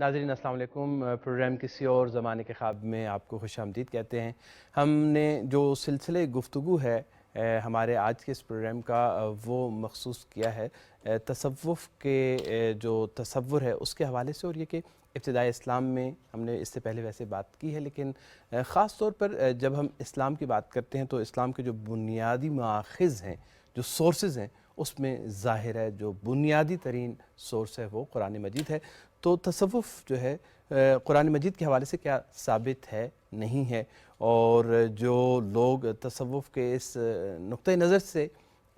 ناظرین السلام علیکم۔ پروگرام کسی اور زمانے کے خواب میں آپ کو خوش آمدید کہتے ہیں۔ ہم نے جو سلسلے گفتگو ہے ہمارے آج کے اس پروگرام کا وہ مخصوص کیا ہے تصوف کے جو تصور ہے اس کے حوالے سے، اور یہ کہ ابتدائی اسلام میں ہم نے اس سے پہلے ویسے بات کی ہے، لیکن خاص طور پر جب ہم اسلام کی بات کرتے ہیں تو اسلام کے جو بنیادی مآخذ ہیں، جو سورسز ہیں، اس میں ظاہر ہے جو بنیادی ترین سورس ہے وہ قرآن مجید ہے۔ تو تصوف جو ہے قرآن مجید کے حوالے سے کیا ثابت ہے، نہیں ہے، اور جو لوگ تصوف کے اس نقطہ نظر سے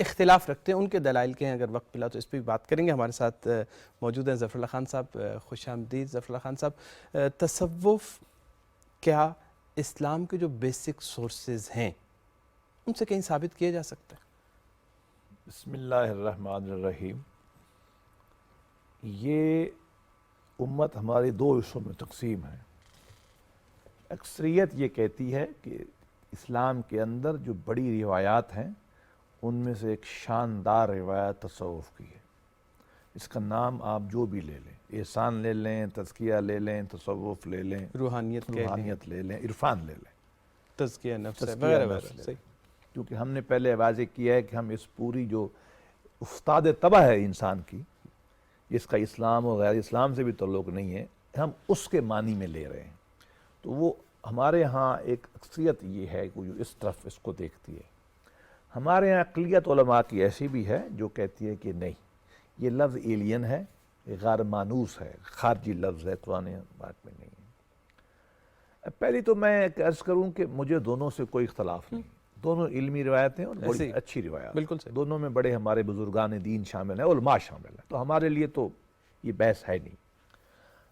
اختلاف رکھتے ہیں ان کے دلائل کے ہیں، اگر وقت ملا تو اس پہ بھی بات کریں گے۔ ہمارے ساتھ موجود ہیں ظفر اللہ خان صاحب۔ خوش آمدید ظفر اللہ خان صاحب۔ تصوف کیا اسلام کے جو بیسک سورسز ہیں ان سے کہیں ثابت کیا جا سکتا ہے؟ بسم اللہ الرحمن الرحیم۔ یہ امت ہماری دو حصوں میں تقسیم ہے۔ اکثریت یہ کہتی ہے کہ اسلام کے اندر جو بڑی روایات ہیں ان میں سے ایک شاندار روایت تصوف کی ہے۔ اس کا نام آپ جو بھی لے لیں، احسان لے لیں، تزکیہ لے لیں، تصوف لے لیں، روحانیت لے لیں، عرفان لے لیں، تزکیہ نفس تزکیہ وغیرہ نفس وغیرہ۔ لے صحیح۔ لیں۔ کیونکہ ہم نے پہلے واضح کیا ہے کہ ہم اس پوری جو استاد طبع ہے انسان کی، جس کا اسلام و غیر اسلام سے بھی تعلق نہیں ہے، ہم اس کے معنی میں لے رہے ہیں۔ تو وہ ہمارے ہاں ایک اکثریت یہ ہے کہ جو اس طرف اس کو دیکھتی ہے۔ ہمارے یہاں اقلیت علماء کی ایسی بھی ہے جو کہتی ہے کہ نہیں، یہ لفظ ایلین ہے، یہ غیر مانوس ہے، خارجی لفظ ہے، قرآن بات میں نہیں ہے۔ پہلی تو میں عرض کروں کہ مجھے دونوں سے کوئی اختلاف نہیں، دونوں علمی روایتیں اور بڑی اچھی روایات، بالکل صحیح۔ دونوں میں بڑے ہمارے بزرگان دین شامل ہیں، علماء شامل ہیں، تو ہمارے لیے تو یہ بحث ہے نہیں۔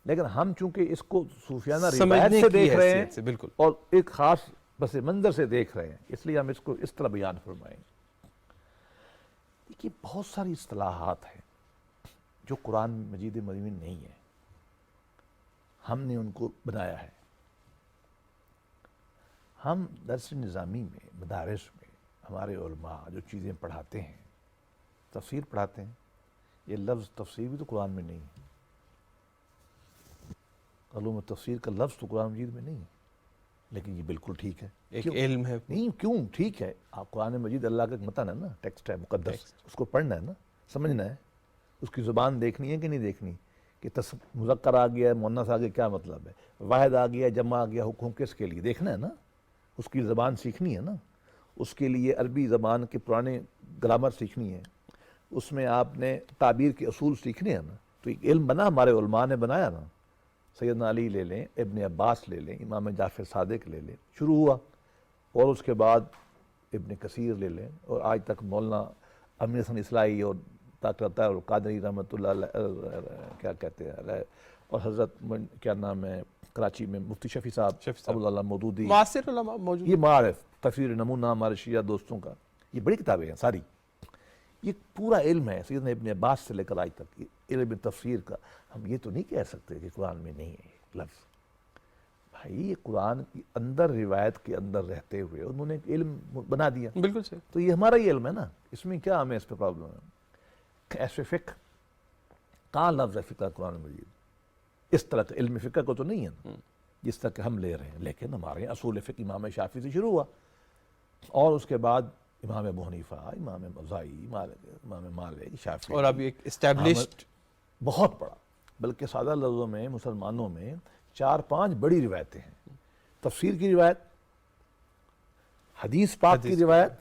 لیکن ہم چونکہ اس کو صوفیانہ روایت سے دیکھ رہے ہیں بالکل، اور ایک خاص پس منظر سے دیکھ رہے ہیں، اس لیے ہم اس کو اس طرح بیان فرمائیں گے۔ دیکھیے بہت ساری اصطلاحات ہیں جو قرآن مجید میں نہیں ہے، ہم نے ان کو بنایا ہے۔ ہم درس نظامی میں، مدارس میں ہمارے علماء جو چیزیں پڑھاتے ہیں، تفسیر پڑھاتے ہیں، یہ لفظ تفسیر بھی تو قرآن میں نہیں ہے، علوم تفسیر کا لفظ تو قرآن مجید میں نہیں ہے، لیکن یہ بالکل ٹھیک ہے، ایک علم ہے۔ نہیں کیوں ٹھیک ہے؟ آپ قرآن مجید اللہ کا متن ہے نا، ٹیکسٹ ہے مقدس، اس کو پڑھنا ہے نا، سمجھنا ہے، اس کی زبان دیکھنی ہے کہ نہیں دیکھنی، کہ مذکر آ گیا ہے، مؤنث آ گیا، کیا مطلب ہے، واحد آ گیا، جمع آ گیا، حکم کس کے لیے دیکھنا ہے نا، اس کی زبان سیکھنی ہے نا، اس کے لیے عربی زبان کے پرانے گرامر سیکھنی ہے، اس میں آپ نے تعبیر کے اصول سیکھنے ہیں نا، تو ایک علم بنا، ہمارے علماء نے بنایا نا۔ سیدنا علی لے لیں، ابن عباس لے لیں، امام جعفر صادق لے لیں، شروع ہوا، اور اس کے بعد ابن کثیر لے لیں، اور آج تک مولانا امین حسن اصلاحی اور طاقتہ اور قادری رحمۃ اللہ علیہ کیا کہتے ہیں، اور حضرت کیا نام ہے کراچی میں مفتی شفیع صاحب ابو اللہ مودودی، معاصر علماء موجود، یہ معارف تفسیر نمونہ ہمارے شیعہ دوستوں کا، یہ بڑی کتابیں ہیں ساری، یہ پورا علم ہے سیدنا ابن عباس سے لے کر آج تک علم تفسیر کا۔ ہم یہ تو نہیں کہہ سکتے کہ قرآن میں نہیں ہے یہ لفظ، بھائی یہ قرآن کے اندر روایت کے اندر رہتے ہوئے انہوں نے ایک علم بنا دیا، بالکل صحیح۔ تو یہ ہمارا ہی علم ہے نا، اس میں کیا ہمیں اس پہ پرابلم ہے؟ ایسے فقہ کہاں لفظ ہے فقہ قرآن مجید؟ اس طرح کا علم فقہ کو تو نہیں ہے نا جس طرح کہ ہم لے رہے ہیں، لیکن ہمارے اصول فقہ امام شافعی سے شروع ہوا، اور اس کے بعد امام ابو حنیفہ، امام اوزاعی، امام مالک، شافعی، اور اب ایک اسٹیبلشڈ بہت بڑا، بلکہ سادہ لفظوں میں مسلمانوں میں 4-5 بڑی روایتیں ہیں۔ تفسیر کی روایت، حدیث پاک کی روایت،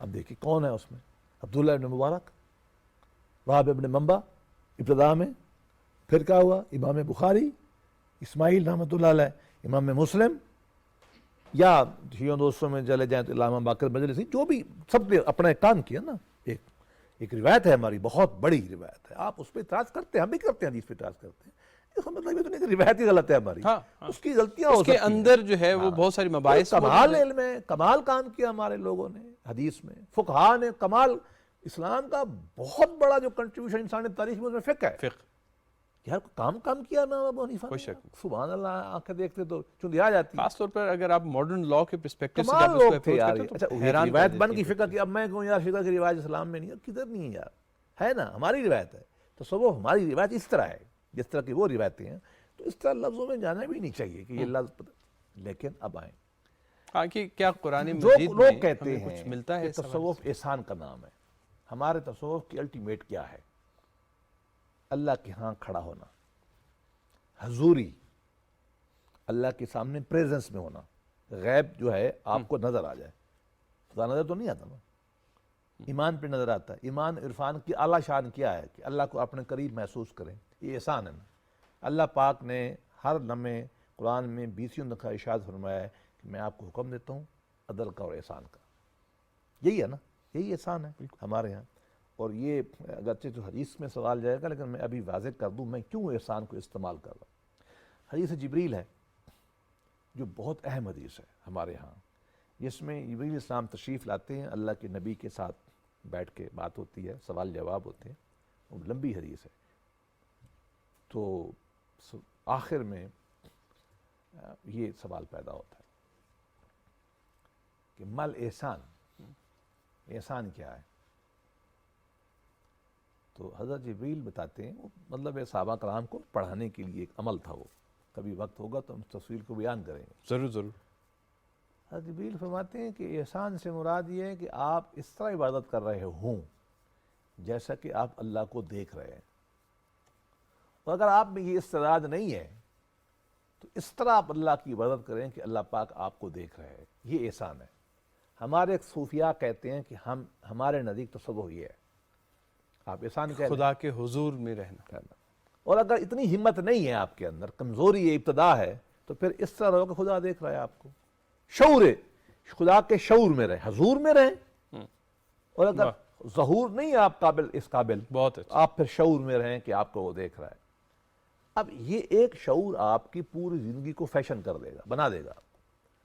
اب دیکھیں کون ہے اس میں؟ عبداللہ ابن مبارک، وہب ابن منبع ابتداء میں، پھر کیا ہوا؟ امام بخاری، اسماعیل رحمۃ اللہ علیہ، امام مسلم، یا شیعوں دوستوں میں چلے جائیں تو علامہ باقر مجلسی، جو بھی سب نے اپنا ایک کام کیا نا، ایک روایت ہے ہماری، بہت بڑی روایت ہے، آپ اس پہ اعتراض کرتے ہیں، ہم بھی کرتے ہیں، حدیث پہ اعتراض کرتے ہیں، اس کا مطلب یہ تو نہیں کہ روایت ہی غلط ہے ہماری، اس کی غلطیاں ہو سکتی ہیں، اس کے اندر جو ہے وہ بہت ساری مباحث، کمال علم ہے، کمال کام کیا ہمارے لوگوں نے حدیث میں، فقہاء نے کمال، اسلام کا بہت بڑا جو کنٹریبیوشن انسانی تاریخ میں اس میں فقہ ہے، یار کام کیا نا ابو حنیفہ نے، سبحان اللہ، آنکھیں دیکھتے تو چندی آ جاتی ہے، خاص طور پر اگر آپ ماڈرن لاء کے پرسپیکٹو سے کمال جب اس کو لوگ تھے یار۔ اپروچ اچھا روایت بن کی فقہ کی، اب میں کہوں یار فقہ کی روایت اسلام میں نہیں ہے، کدھر نہیں ہے یار، ہے نا، ہماری روایت ہے، تصوف ہماری روایت اس طرح ہے جس طرح کی وہ روایتیں ہیں، تو اس طرح لفظوں میں جانا بھی نہیں چاہیے کہ یہ لفظ، لیکن اب آئیں ہاں کہ کیا قرآن جو مجید میں لوگ کہتے ہمیں ہیں کچھ ملتا ہے کہ اس حوالے تصوف احسان کا نام ہے، ہمارے تصوف کی الٹیمیٹ کیا ہے؟ اللہ کے ہاں کھڑا ہونا، حضوری، اللہ کے سامنے پریزنس میں ہونا، غیب جو ہے آپ کو نظر آ جائے، خدا نظر تو نہیں آتا نا، ایمان پہ نظر آتا ہے۔ ایمان عرفان کی اعلیٰ شان کیا ہے کہ اللہ کو اپنے قریب محسوس کریں، یہ احسان ہے نا۔ اللہ پاک نے ہر لمحے قرآن میں 20 دفعہ ارشاد فرمایا ہے کہ میں آپ کو حکم دیتا ہوں عدل کا اور احسان کا، یہی ہے نا، یہی احسان ہے ہمارے ہاں۔ اور یہ اگرچہ تو حدیث میں سوال جائے گا، لیکن میں ابھی واضح کر دوں میں کیوں احسان کو استعمال کر رہا ہوں۔ حدیث جبریل ہے جو بہت اہم حدیث ہے ہمارے ہاں، جس میں جبریل اسلام تشریف لاتے ہیں، اللہ کے نبی کے ساتھ بیٹھ کے بات ہوتی ہے، سوال جواب ہوتے ہیں، وہ لمبی حدیث ہے۔ تو آخر میں یہ سوال پیدا ہوتا ہے کہ مل احسان، احسان کیا ہے؟ تو حضرت جبریل بتاتے ہیں، وہ مطلب صحابہ کرام کو پڑھانے کے لیے ایک عمل تھا، وہ کبھی وقت ہوگا تو ہم اس تصویر کو بیان کریں گے۔ ضرور ضرور۔ حضرت جبریل فرماتے ہیں کہ احسان سے مراد یہ ہے کہ آپ اس طرح عبادت کر رہے ہوں جیسا کہ آپ اللہ کو دیکھ رہے ہیں، اور اگر آپ میں یہ استعداد نہیں ہے تو اس طرح آپ اللہ کی عبادت کریں کہ اللہ پاک آپ کو دیکھ رہے ہیں، یہ احسان ہے۔ ہمارے ایک صوفیاء کہتے ہیں کہ ہمارے نزدیک تصوف یہ ہے، آپ احسان کہہ لیں، خدا کے حضور میں رہنا۔ اور اگر اتنی ہمت نہیں ہے آپ کے اندر، کمزوری ہے، ابتدا ہے، تو پھر اس طرح رہو کہ خدا دیکھ رہا ہے آپ کو، شعور ہے، خدا کے شعور میں رہیں، حضور میں رہیں۔ اور اگر ظہور نہیں ہے آپ قابل، اس قابل، بہت اچھا۔ آپ پھر شعور میں رہیں کہ آپ کو وہ دیکھ رہا ہے۔ اب یہ ایک شعور آپ کی پوری زندگی کو فیشن کر دے گا، بنا دے گا۔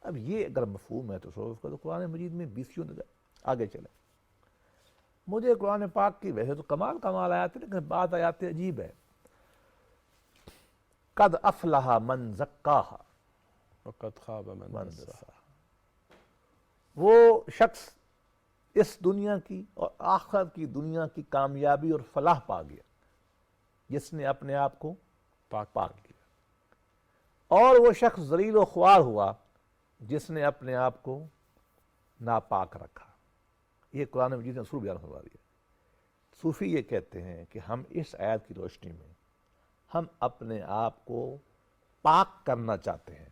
اب یہ اگر مفہوم ہے تصوف کا تو قرآن مجید میں 20 آگے چلے۔ مجھے قرآن پاک کی ویسے تو کمال آیات ہے، لیکن بات آیات عجیب ہے۔ قد افلح من زکاہا، وقد خواب من دساہا۔ وہ شخص اس دنیا کی اور آخرت کی دنیا کی کامیابی اور فلاح پا گیا جس نے اپنے آپ کو پاک کیا، اور وہ شخص ذلیل و خوار ہوا جس نے اپنے آپ کو ناپاک رکھا۔ یہ قرآن مجید نے اصول بیان فرما دیا۔ صوفی یہ کہتے ہیں کہ ہم اس آیت کی روشنی میں ہم اپنے آپ کو پاک کرنا چاہتے ہیں،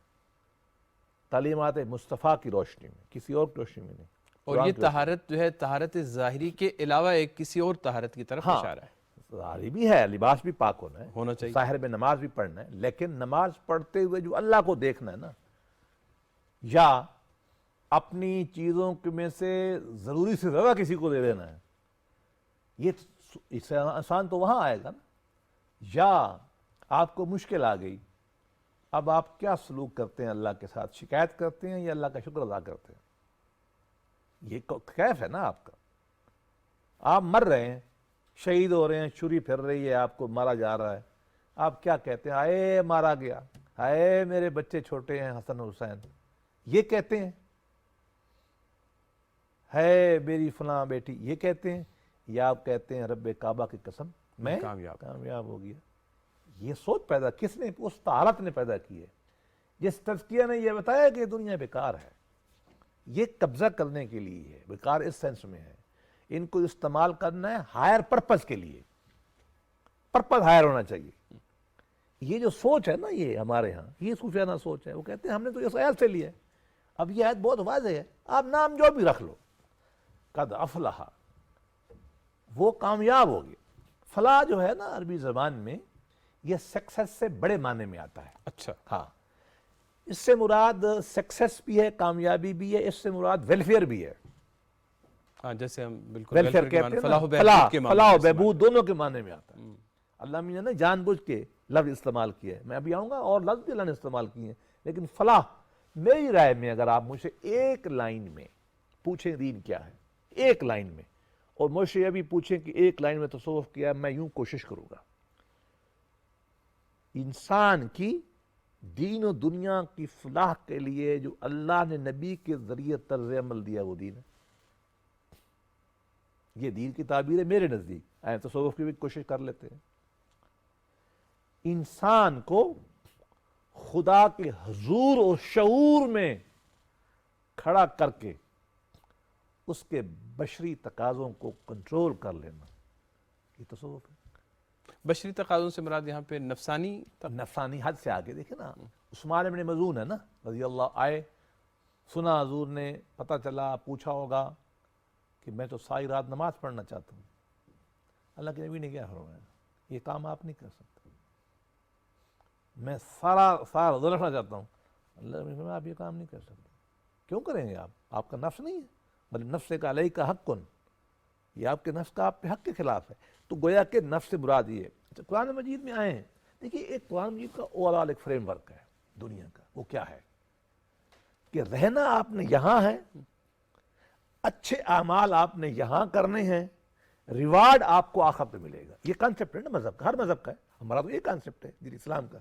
تعلیمات مصطفیٰ کی روشنی میں، کسی اور کی روشنی میں نہیں۔ اور یہ طہارت جو ہے طہارت ظاہری کے علاوہ ایک کسی اور طہارت کی طرف اشارہ ہے۔ ظاہری بھی ہے، لباس بھی پاک ہونا چاہیے، ظاہر میں نماز بھی پڑھنا ہے، لیکن نماز پڑھتے ہوئے جو اللہ کو دیکھنا ہے نا، یا اپنی چیزوں میں سے ضروری سے زیادہ کسی کو دے دینا ہے، یہ اس سے آسان تو وہاں آئے گا نا۔ یا آپ کو مشکل آ گئی، اب آپ کیا سلوک کرتے ہیں اللہ کے ساتھ؟ شکایت کرتے ہیں یا اللہ کا شکر ادا کرتے ہیں؟ یہ کیف ہے نا آپ کا۔ آپ مر رہے ہیں، شہید ہو رہے ہیں، چھری پھر رہی ہے، آپ کو مارا جا رہا ہے، آپ کیا کہتے ہیں؟ ہائے مارا گیا، ہائے میرے بچے چھوٹے ہیں حسن حسین، یہ کہتے ہیں؟ ہے میری فلاں بیٹی، یہ کہتے ہیں؟ یا آپ کہتے ہیں رب کعبہ کی قسم میں کامیاب ہو گیا؟ یہ سوچ پیدا کس نے؟ اس طہارت نے پیدا کی ہے جس تزکیہ نے یہ بتایا کہ دنیا بیکار ہے، یہ قبضہ کرنے کے لیے ہے، بیکار اس سینس میں ہے، ان کو استعمال کرنا ہے ہائر پرپز کے لیے، پرپز ہائر ہونا چاہیے۔ یہ جو سوچ ہے نا، یہ ہمارے ہاں یہ صوفیانہ سوچ ہے، وہ کہتے ہیں ہم نے تو اس آیت سے لیا ہے۔ اب یہ آیت بہت واضح ہے، آپ نام جو بھی رکھ لو، قد افلح، وہ کامیاب ہو گیا۔ فلاح جو ہے نا عربی زبان میں، یہ سکسیس سے بڑے معنی میں آتا ہے۔ اچھا، ہاں، اس سے مراد سکسیس بھی ہے، کامیابی بھی ہے، اس سے مراد ویلفیئر بھی ہے۔ ہاں جیسے ہم بالکل ویلفیئر کہتے ہیں، فلاح و بہبود دونوں کے معنی میں آتا ہے۔ اللہ میاں نے جان بوجھ کے لفظ استعمال کیا ہے، میں ابھی آؤں گا اور لفظ بھی اللہ نے استعمال کیے ہیں، لیکن فلاح میری رائے میں اگر آپ مجھ سے ایک لائن میں پوچھیں دین کیا ہے، ایک لائن میں، اور مجھ سے یہ بھی پوچھیں کہ ایک لائن میں تصوف کیا ہے، میں یوں کوشش کروں گا، انسان کی دین و دنیا کی فلاح کے لیے جو اللہ نے نبی کے ذریعے طرز عمل دیا وہ دین ہے۔ یہ دین کی تعبیر ہے میرے نزدیک، تصوف کی بھی کوشش کر لیتے ہیں۔ انسان کو خدا کے حضور اور شعور میں کھڑا کر کے اس کے بشری تقاضوں کو کنٹرول کر لینا، یہ تصوف ہے۔ بشری تقاضوں سے مراد یہاں پہ نفسانی حد سے آگے دیکھیں نا، عثمان ابن مظعون ہے نا رضی اللہ آئے، سنا حضور نے، پتہ چلا، پوچھا ہوگا کہ میں تو ساری رات نماز پڑھنا چاہتا ہوں۔ اللہ کے نبی نے کیا فرمایا؟ یہ کام آپ نہیں کر سکتے، میں سارا روزہ رکھنا چاہتا ہوں۔ اللہ نے فرمایا آپ یہ کام نہیں کر سکتے۔ کیوں کریں گے آپ کا نفس نہیں ہے، بل نفس کا علیہ کا حق کن، یہ آپ کے نفس کا آپ پہ حق کے خلاف ہے۔ تو گویا کہ نفس سے مراد یہ ہے۔ اچھا قرآن مجید میں آئے ہیں، دیکھیے ایک قرآن مجید کا اوورآل ایک فریم ورک ہے دنیا کا، وہ کیا ہے کہ رہنا آپ نے یہاں ہے، اچھے اعمال آپ نے یہاں کرنے ہیں، ریوارڈ آپ کو آخرت میں ملے گا۔ یہ کانسیپٹ ہے نا مذہب کا، ہر مذہب کا ہے، ہمارا تو یہ کانسیپٹ ہے دین اسلام کا۔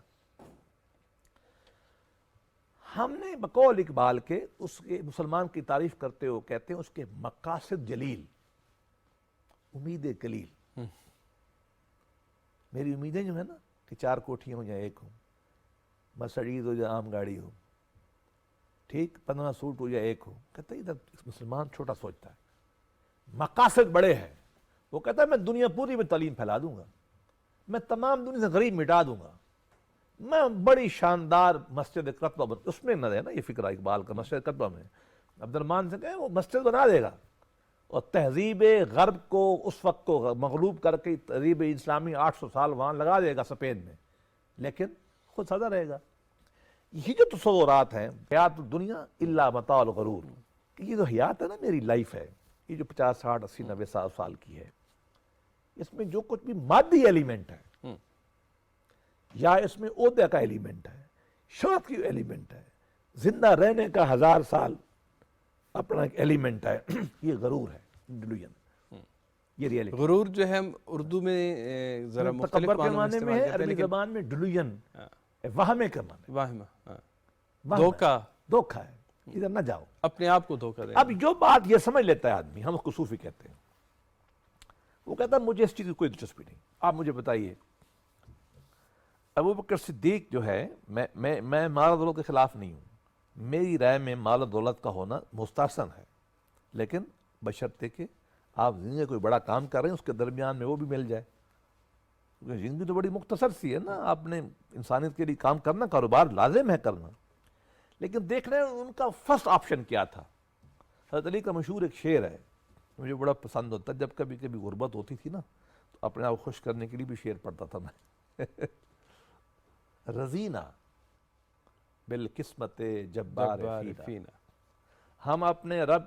ہم نے بقول اقبال کے اس کے مسلمان کی تعریف کرتے ہو کہتے ہیں اس کے مقاصد جلیل، امید قلیل۔ میری امیدیں جو ہے نا کہ 4 کوٹھیاں ہوں یا 1 ہوں، مرسڈیز ہو یا عام گاڑی ہو، ٹھیک، 15 سوٹ ہو یا 1 ہو، کہتا ہے ادھر مسلمان چھوٹا سوچتا ہے، مقاصد بڑے ہیں۔ وہ کہتا ہے میں دنیا پوری میں تعلیم پھیلا دوں گا، میں تمام دنیا سے غریب مٹا دوں گا، میں بڑی شاندار مسجد قطبہ اس میں نہ ہے نا یہ فکر اقبال کا، مسجد قطبہ میں عبد الرحمن سے کہے وہ مسجد بنا دے گا، اور تہذیب غرب کو اس وقت کو مغلوب کر کے تہذیب اسلامی 800 سال وہاں لگا دے گا اسپین میں، لیکن خود سادہ رہے گا۔ یہ جو تصورات ہیں، حیات الدنیا الا متاع الغرور، کہ یہ جو حیات ہے نا میری لائف ہے، یہ جو 50 60 80 90 سال کی ہے، اس میں جو کچھ بھی مادی ایلیمنٹ ہے، یا اس میں عہدے کا ایلیمنٹ ہے، شہرت کی ایلیمنٹ ہے، زندہ رہنے کا 1000 سال اپنا ایک ایلیمنٹ ہے، یہ غرور ہے، ڈیلوژن، یہ ریئلٹی۔ غرور جو ہے اردو میں ذرا مختلف تکبر کے معنوں میں معنی میں استعمال ہے، کرتے ہیں، عربی لیکن زبان میں ڈیلوژن وہمے کا معنی، واہمہ، دھوکہ دھوکہ ہے، ادھر نہ جاؤ، اپنے آپ کو دھوکہ دینا۔ اب جو بات یہ سمجھ لیتا ہے آدمی، ہم اس کو صوفی کہتے ہیں، وہ کہتا ہے مجھے اس چیز کی کوئی دلچسپی نہیں، آپ مجھے بتائیے ابو بکر صدیق جو ہے، میں مال و دولت کے خلاف نہیں ہوں، میری رائے میں مال و دولت کا ہونا مستحسن ہے، لیکن بشرطے کہ آپ زندگی کوئی بڑا کام کر رہے ہیں اس کے درمیان میں وہ بھی مل جائے، کیونکہ زندگی تو بڑی مختصر سی ہے نا، آپ نے انسانیت کے لیے کام کرنا، کاروبار لازم ہے کرنا، لیکن دیکھ رہے ہیں ان کا فرسٹ آپشن کیا تھا۔ حضرت علی کا مشہور ایک شعر ہے، مجھے بڑا پسند ہوتا ہے، جب کبھی کبھی غربت ہوتی تھی نا تو اپنے آپ خوش کرنے کے لیے بھی شعر پڑھتا تھا میں۔ رضینا بالقسمت جبار فینا، ہم اپنے رب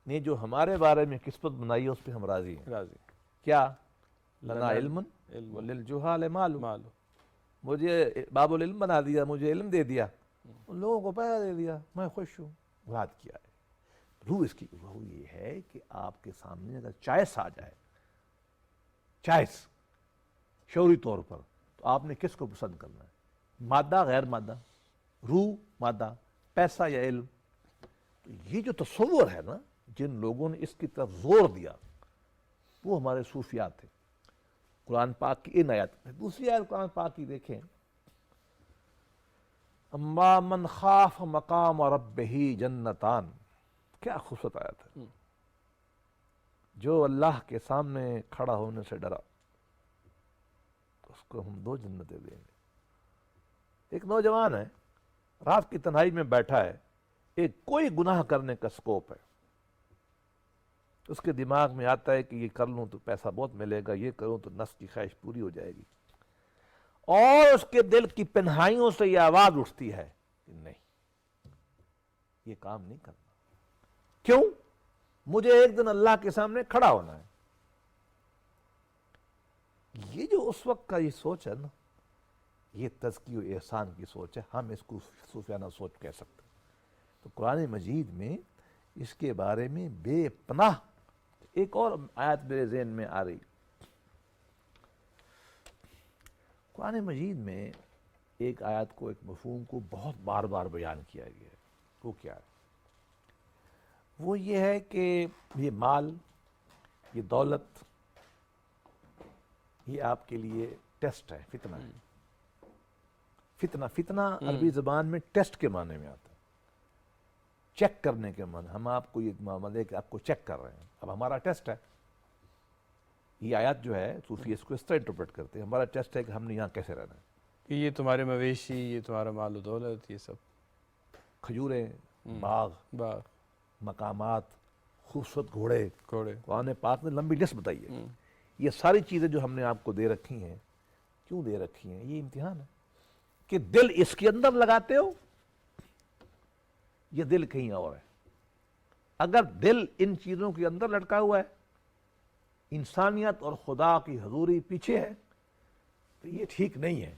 نے جو ہمارے بارے میں قسمت بنائی ہے اس پہ ہم راضی ہیں۔ کیا؟ لنا علم وللجہال مال، مجھے باب العلم بنا دیا، مجھے علم دے دیا، ان لوگوں کو پیسہ دے دیا، میں خوش ہوں۔ مراد کیا ہے؟ روح اس کی روح یہ ہے کہ آپ کے سامنے اگر چائس آ جائے، چائس شعوری طور پر، تو آپ نے کس کو پسند کرنا ہے؟ مادہ غیر مادہ، روح مادہ، پیسہ یا علم؟ تو یہ جو تصور ہے نا جن لوگوں نے اس کی طرف زور دیا وہ ہمارے صوفیات تھے۔ قرآن پاک کی ان آیات، دوسری آیت قرآن پاک کی دیکھیں، اما من خاف مقام ربہ جنتان، کیا خوبصورت آیت ہے۔ جو اللہ کے سامنے کھڑا ہونے سے ڈرا اس کو ہم 2 جنتیں دیں گے۔ ایک نوجوان ہے، رات کی تنہائی میں بیٹھا ہے، ایک کوئی گناہ کرنے کا سکوپ ہے، اس کے دماغ میں آتا ہے کہ یہ کر لوں تو پیسہ بہت ملے گا، یہ کروں تو نفس کی خواہش پوری ہو جائے گی، اور اس کے دل کی پنہائیوں سے یہ آواز اٹھتی ہے کہ نہیں، یہ کام نہیں کرنا۔ کیوں؟ مجھے ایک دن اللہ کے سامنے کھڑا ہونا ہے۔ یہ جو اس وقت کا یہ سوچ ہے نا، یہ تزکی و احسان کی سوچ ہے، ہم اس کو صوفیانہ سوچ کہہ سکتے ہیں۔ تو قرآن مجید میں اس کے بارے میں بے پناہ، ایک اور آیت میرے ذہن میں آ رہی، قرآن مجید میں ایک آیت کو، ایک مفہوم کو بہت بار بار بیان کیا گیا ہے، وہ کیا ہے؟ وہ یہ ہے کہ یہ مال، یہ دولت، یہ آپ کے لیے ٹیسٹ ہے، فتنہ ہے، فتنہ، فتنہ عربی زبان میں ٹیسٹ کے معنی میں آتا ہے، چیک کرنے کے معنی. ہم آپ کو ایک معاملہ ہے کہ آپ کو چیک کر رہے ہیں، اب ہمارا ٹیسٹ ہے. یہ آیات جو ہے صوفی اس کو اس طرح انٹرپریٹ کرتے ہیں، ہمارا ٹیسٹ ہے کہ ہم نے یہاں کیسے رہنا ہے. کہ یہ تمہارے مویشی، یہ تمہارا مال و دولت، یہ سب کھجوریں، باغ، باغ، مقامات، خوبصورت گھوڑے. گھوڑے. قرآن پاک نے لمبی لسٹ بتائی ہے. یہ ساری چیزیں جو ہم نے آپ کو دے رکھی ہیں، کیوں دے رکھی ہیں؟ یہ امتحان ہے کہ دل اس کے اندر لگاتے ہو، یہ دل کہیں اور ہے. اگر دل ان چیزوں کے اندر لٹکا ہوا ہے، انسانیت اور خدا کی حضوری پیچھے ہے، تو یہ ٹھیک نہیں ہے.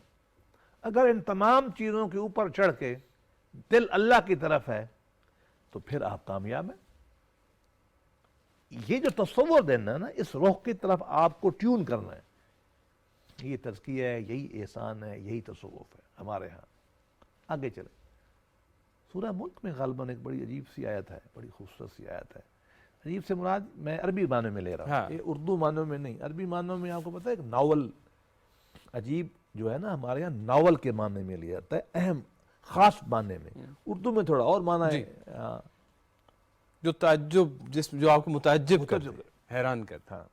اگر ان تمام چیزوں کے اوپر چڑھ کے دل اللہ کی طرف ہے تو پھر آپ کامیاب ہیں. یہ جو تصور دینا ہے نا، اس روح کی طرف آپ کو ٹیون کرنا ہے. یہ تزکیہ ہے، یہی احسان ہے، یہی تصوف ہے ہمارے ہاں. آگے چلیں. سورہ ملک میں غالباً ایک بڑی عجیب سی آیت ہے، بڑی خوبصورت سی آیت ہے. عجیب سے مراد میں عربی معنوں میں لے رہا ہوں، یہ اردو معنوں میں نہیں. عربی معنوں میں آپ کو پتہ ہے کہ ناول، عجیب جو ہے نا ہمارے یہاں ناول کے معنی میں لیا جاتا ہے، اہم خاص معنی میں. اردو میں تھوڑا اور معنی ہے، جو تعجب، جو آپ کو متعجب کرتے، حیران کرتے. ہاں،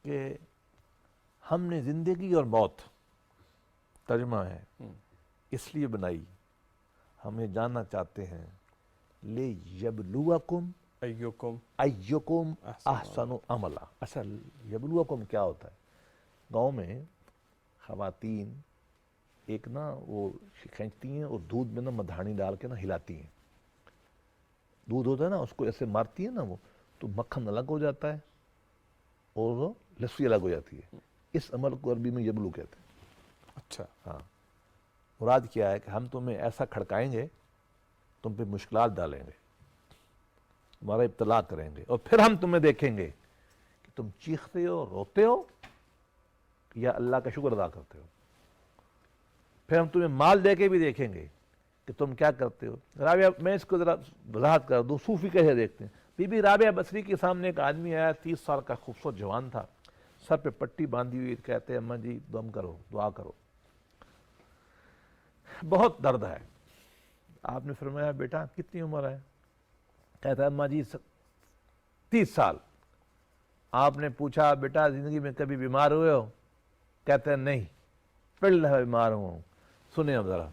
کہ ہم نے زندگی اور موت، ترجمہ ہے، اس لیے بنائی، ہم یہ جاننا چاہتے ہیں، لے یبلوکم ایکم ایکم احسن عملا. اصل یبلوکم کیا ہوتا ہے؟ گاؤں میں خواتین ایک نا وہ کھینچتی ہیں اور دودھ میں نا مدھانی ڈال کے نا ہلاتی ہیں. دودھ ہوتا ہے نا، اس کو ایسے مارتی ہے نا وہ، تو مکھن الگ ہو جاتا ہے اور وہ لسی الگ ہو جاتی ہے. اس عمل کو عربی میں یبلو کہتے ہیں. اچھا. ہاں، مراد کیا ہے کہ ہم تمہیں ایسا کھڑکائیں گے، تم پہ مشکلات ڈالیں گے، تمہارا ابتلا کریں گے، اور پھر ہم تمہیں دیکھیں گے کہ تم چیختے ہو، روتے ہو، یا اللہ کا شکر ادا کرتے ہو. پھر ہم تمہیں مال دے کے بھی دیکھیں گے کہ تم کیا کرتے ہو. رابعہ، میں اس کو ذرا وضاحت کر دوں، صوفی کیسے دیکھتے ہیں. بی بی رابعہ بصری کے سامنے ایک آدمی آیا، 30 سال کا خوبصورت جوان تھا، سر پہ پٹی باندھی ہوئی، کہتے ہیں اماں جی دم کرو، دعا کرو، بہت درد ہے. آپ نے فرمایا بیٹا کتنی عمر ہے؟ کہتا ہے اماں جی 30 سال. آپ نے پوچھا بیٹا زندگی میں کبھی بیمار ہوئے ہو؟ کہتے ہیں نہیں، پہلی دفعہ بیمار ہوں. سنیں اب ذرا.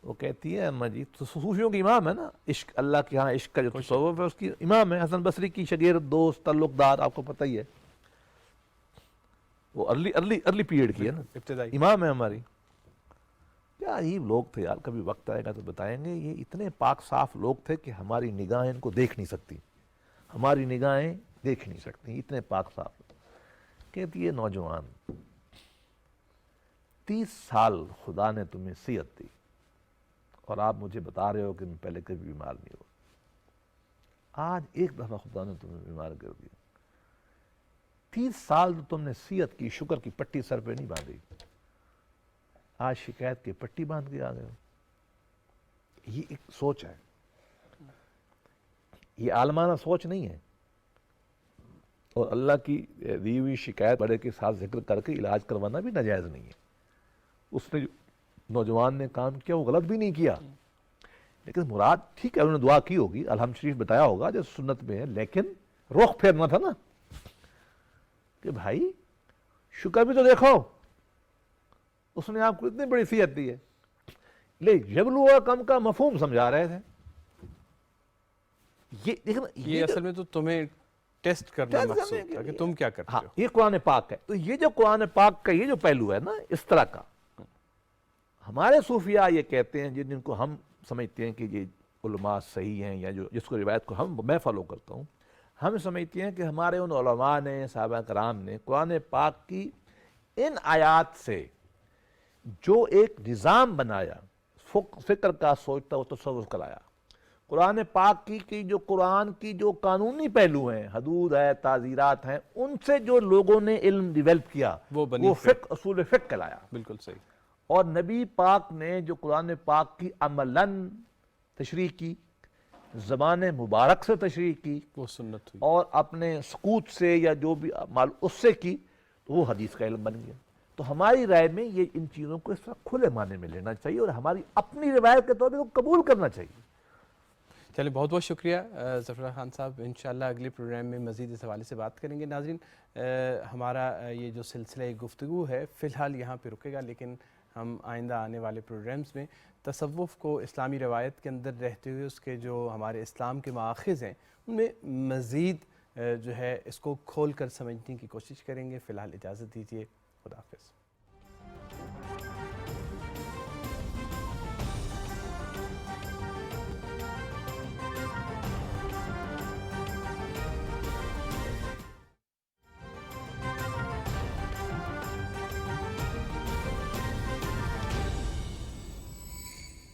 وہ کہتی ہے اماں جی، تو صوفیوں کی امام ہے نا، عشق اللہ کے ہاں عشق کا جو تصوف ہے اس کی امام ہے، حسن بصری کی شاگرد، دوست، تعلق دار، آپ کو پتہ ہی ہے. وہ ارلی پیریڈ کی ہے نا، ابتدائی امام ہے ہماری. کیا عجیب لوگ تھے یار، کبھی وقت آئے گا تو بتائیں گے. یہ اتنے پاک صاف لوگ تھے کہ ہماری نگاہیں ان کو دیکھ نہیں سکتی، ہماری نگاہیں دیکھ نہیں سکتی، اتنے پاک صاف لوگ. کہتی ہے نوجوان 30 سال خدا نے تمہیں صحت دی اور آپ مجھے بتا رہے ہو کہ میں پہلے کبھی بیمار نہیں ہوا. آج ایک دفعہ خدا نے تمہیں بیمار کر دیا. 30 سال تو تم نے صحت کی، شکر کی پٹی سر پہ نہیں باندھی، آج شکایت کی پٹی باندھ کے آ گئے ہو. یہ ایک سوچ ہے، یہ عالمانہ سوچ نہیں ہے. اور اللہ کی دی ہوئی شکایت بڑے کے ساتھ ذکر کر کے علاج کروانا بھی ناجائز نہیں ہے. اس نے جو نوجوان نے کام کیا وہ غلط بھی نہیں کیا، لیکن مراد ٹھیک ہے انہوں نے دعا کی ہوگی، الحمد شریف بتایا ہوگا جو سنت میں ہے، لیکن رخ پھیرنا تھا نا کہ بھائی شکر بھی تو دیکھو، اس نے آپ کو اتنی بڑی صحت دی ہے. لے جبلوا کم کا مفہوم سمجھا رہے تھے. یہ دیکھنا، یہ اصل میں تو تمہیں ٹیسٹ کرنا مقصود تھا کہ تم کیا کرتے ہو. یہ قرآن پاک ہے. تو یہ جو قرآن پاک کا یہ جو پہلو ہے نا اس طرح کا، ہمارے صوفیاء یہ کہتے ہیں جن کو ہم سمجھتے ہیں کہ یہ علماء صحیح ہیں، یا جو جس کو روایت کو میں فالو کرتا ہوں، ہم سمجھتے ہیں کہ ہمارے ان علماء نے، صحابہ کرام نے قرآن پاک کی ان آیات سے جو ایک نظام بنایا، فکر کا، سوچتا و تصور کرایا. قرآن پاک کی جو قرآن کی جو قانونی پہلو ہیں، حدود ہے، تعزیرات ہیں، ان سے جو لوگوں نے علم ڈیولپ کیا وہ فقہ، اصول فقہ کلایا. بالکل صحیح. اور نبی پاک نے جو قرآن پاک کی عملاً تشریح کی، زبان مبارک سے تشریح کی، وہ سنت ہوئی، اور اپنے سکوت سے یا جو بھی اس سے کی، تو وہ حدیث کا علم بن گیا. تو ہماری رائے میں یہ ان چیزوں کو اس وقت کھلے معنی میں لینا چاہیے اور ہماری اپنی روایت کے طور پہ قبول کرنا چاہیے. چلیں بہت بہت شکریہ ظفر خان صاحب. انشاءاللہ اگلے پروگرام میں مزید اس حوالے سے بات کریں گے. ناظرین ہمارا یہ جو سلسلہ گفتگو ہے فی الحال یہاں پہ رکے گا، لیکن ہم آئندہ آنے والے پروگرامز میں تصوف کو اسلامی روایت کے اندر رہتے ہوئے اس کے جو ہمارے اسلام کے مآخذ ہیں ان میں مزید جو ہے اس کو کھول کر سمجھنے کی کوشش کریں گے. فی الحال اجازت دیجیے. خدا حافظ.